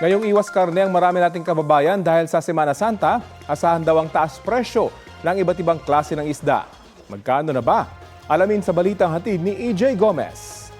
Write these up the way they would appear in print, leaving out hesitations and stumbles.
Ngayong iwas karne ang marami nating kababayan dahil sa Semana Santa, asahan daw ang taas presyo ng iba't ibang klase ng isda. Magkano na ba? Alamin sa balitang hatid ni EJ Gomez.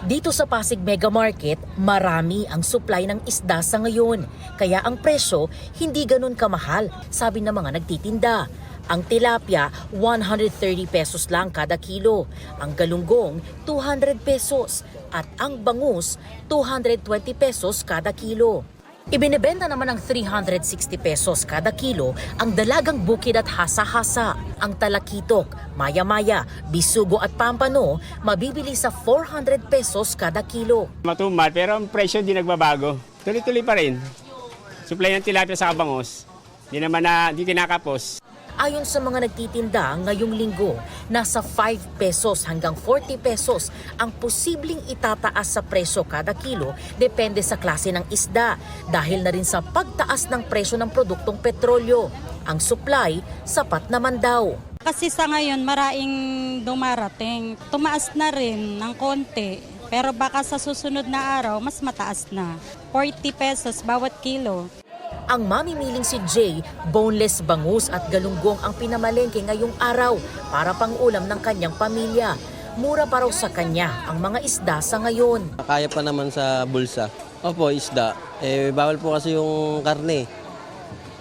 Dito sa Pasig Mega Market, marami ang supply ng isda sa ngayon. Kaya ang presyo hindi ganun kamahal, sabi ng mga nagtitinda. Ang tilapia, 130 pesos lang kada kilo. Ang galunggong, 200 pesos. At ang bangus, 220 pesos kada kilo. Ibinebenta naman ng 360 pesos kada kilo ang dalagang bukid at hasa-hasa. Ang talakitok, maya-maya, bisugo at pampano mabibili sa 400 pesos kada kilo. Matumal pero ang presyo hindi nagbabago. Tuloy-tuloy pa rin. Supply ng tilapia sa bangus, hindi kinakapos. Ayon sa mga nagtitinda ngayong linggo, nasa 5 pesos hanggang 40 pesos ang posibleng itataas sa presyo kada kilo depende sa klase ng isda dahil na rin sa pagtaas ng presyo ng produktong petrolyo. Ang supply, sapat naman daw. Kasi sa ngayon maraming dumarating. Tumaas na rin ng konti. Pero baka sa susunod na araw mas mataas na. 40 pesos bawat kilo. Ang mamimiling si Jay, boneless bangus at galunggong ang pinamalengke ngayong araw para pang-ulam ng kanyang pamilya. Mura pa raw sa kanya ang mga isda sa ngayon. Kaya pa naman sa bulsa. Opo, isda. Bawal po kasi yung karne.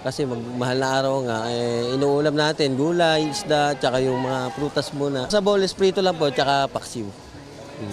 Kasi mahal na araw nga, inuulam natin gulay, isda, tsaka yung mga prutas muna. Sa boneless prito lang po, tsaka paksiw.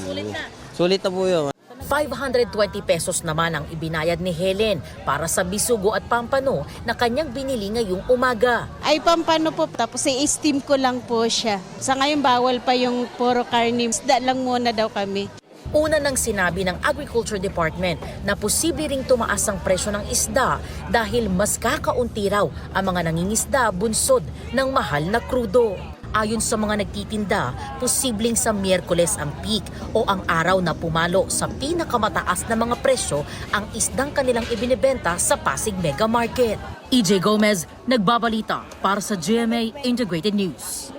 Sulit na. Sulit na po yun. 520 pesos naman ang ibinayad ni Helen para sa bisugo at pampano na kanyang binili ngayong umaga. Ay pampano po, tapos i-steam ko lang po siya. Sa ngayon bawal pa yung puro karne, isda lang muna daw kami. Una nang sinabi ng Agriculture Department na posible ring tumaas ang presyo ng isda dahil mas kakaunti raw ang mga nangingisda bunsod ng mahal na krudo. Ayon sa mga nagtitinda, posibleng sa Miyerkules ang peak o ang araw na pumalo sa pinakamataas na mga presyo ang isdang kanilang ibinebenta sa Pasig Mega Market. EJ Gomez, nagbabalita para sa GMA Integrated News.